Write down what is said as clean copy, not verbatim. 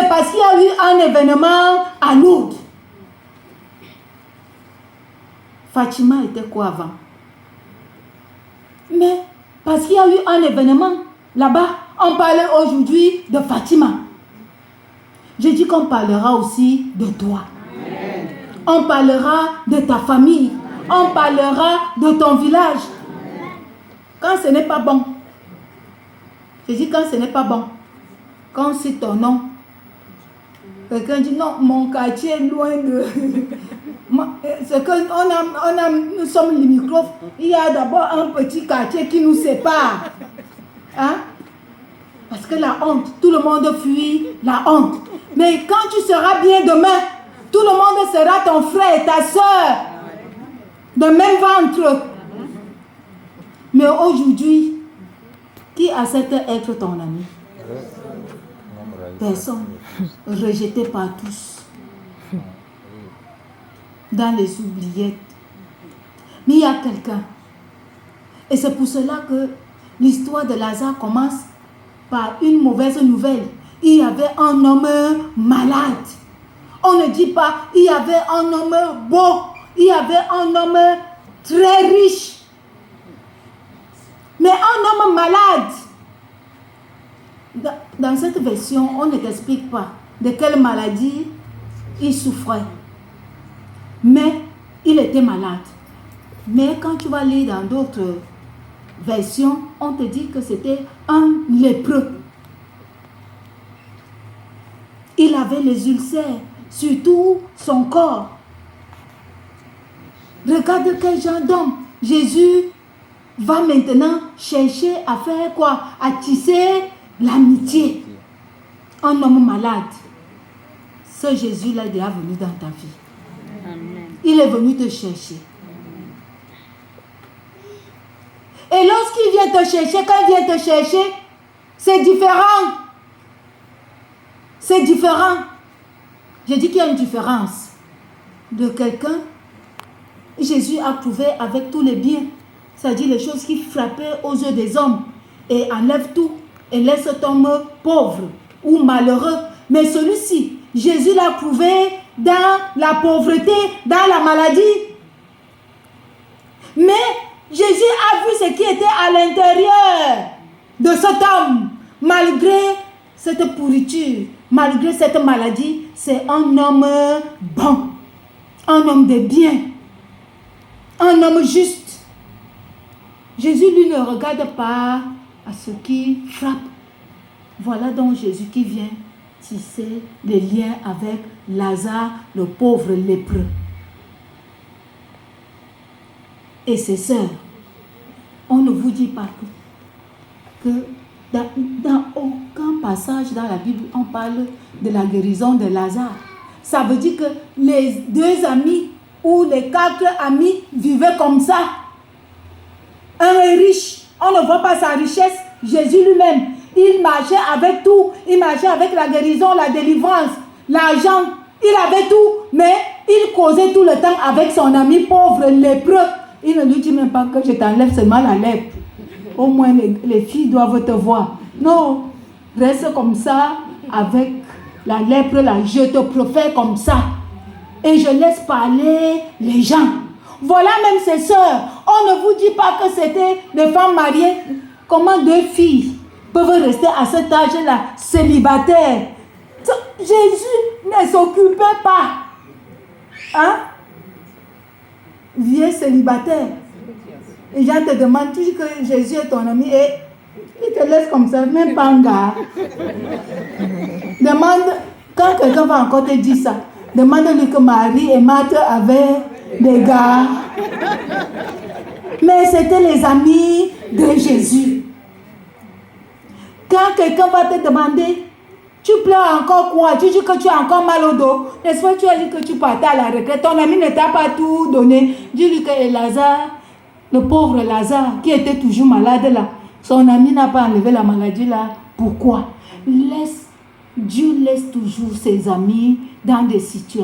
c'est parce qu'il y a eu un événement à Lourdes. Fatima était quoi avant? Mais parce qu'il y a eu un événement là-bas, on parle aujourd'hui de Fatima. Je dis qu'on parlera aussi de toi. Amen. On parlera de ta famille. On parlera de ton village. Quand ce n'est pas bon, je dis quand ce n'est pas bon, quand c'est ton nom, quelqu'un dit non, mon quartier est loin de... C'est que nous sommes limitrophes. Il y a d'abord un petit quartier qui nous sépare. Hein? Parce que la honte, tout le monde fuit la honte. Mais quand tu seras bien demain, tout le monde sera ton frère et ta soeur. De même ventre. Mais aujourd'hui, qui accepte être ton ami? Personne. Rejeté par tous. Dans les oubliettes. Mais il y a quelqu'un. Et c'est pour cela que l'histoire de Lazare commence par une mauvaise nouvelle. Il y avait un homme malade. On ne dit pas, il y avait un homme beau. Il y avait un homme très riche. Mais un homme malade. Dans cette version, on ne t'explique pas de quelle maladie il souffrait. Mais il était malade. Mais quand tu vas lire dans d'autres versions, on te dit que c'était un lépreux. Il avait les ulcères sur tout son corps. Regarde quel genre d'homme. Jésus va maintenant chercher à faire quoi? À tisser l'amitié. Un homme malade. Ce Jésus-là est déjà venu dans ta vie. Amen. Il est venu te chercher. Et lorsqu'il vient te chercher, quand il vient te chercher, c'est différent. C'est différent. Je dis qu'il y a une différence de quelqu'un. Jésus a trouvé avec tous les biens, c'est-à-dire les choses qui frappaient aux yeux des hommes, et enlève tout et laisse cet homme pauvre ou malheureux. Mais celui-ci, Jésus l'a trouvé dans la pauvreté, dans la maladie. Mais Jésus a vu ce qui était à l'intérieur de cet homme. Malgré cette pourriture, malgré cette maladie, c'est un homme bon, un homme de bien, un homme juste. Jésus, lui, ne regarde pas à ce qui frappe. Voilà donc Jésus qui vient tisser les liens avec Lazare, le pauvre lépreux. Et ses sœurs, on ne vous dit pas que dans aucun passage dans la Bible, on parle de la guérison de Lazare. Ça veut dire que les 2 amis ou les 4 amis vivaient comme ça. Un est riche, on ne voit pas sa richesse. Jésus lui-même, il marchait avec tout. Il marchait avec la guérison, la délivrance, l'argent. Il avait tout, mais il causait tout le temps avec son ami pauvre, lépreux. Il ne lui dit même pas que je t'enlève seulement la lèpre. Au moins les filles doivent te voir. Non, reste comme ça avec la lèpre là. Je te profère comme ça. Et je laisse parler les gens. Voilà même ses sœurs. On ne vous dit pas que c'était des femmes mariées. Comment 2 filles peuvent rester à cet âge-là célibataires? Jésus ne s'occupait pas. Hein? Viens célibataire. Et les gens te demandent, tu dis que Jésus est ton ami et il te laisse comme ça, même pas un gars. Demande, quand quelqu'un va encore te dire ça, demande-lui que Marie et Marthe avaient des gars. Mais c'était les amis de Jésus. Quand quelqu'un va te demander, tu pleures encore quoi? Tu dis que tu as encore mal au dos. N'est-ce pas, tu as dit que tu partais à la retraite. Ton ami ne t'a pas tout donné. Dis-lui que Lazare, le pauvre Lazare, qui était toujours malade là, son ami n'a pas enlevé la maladie là. Pourquoi? Dieu laisse toujours ses amis dans des situations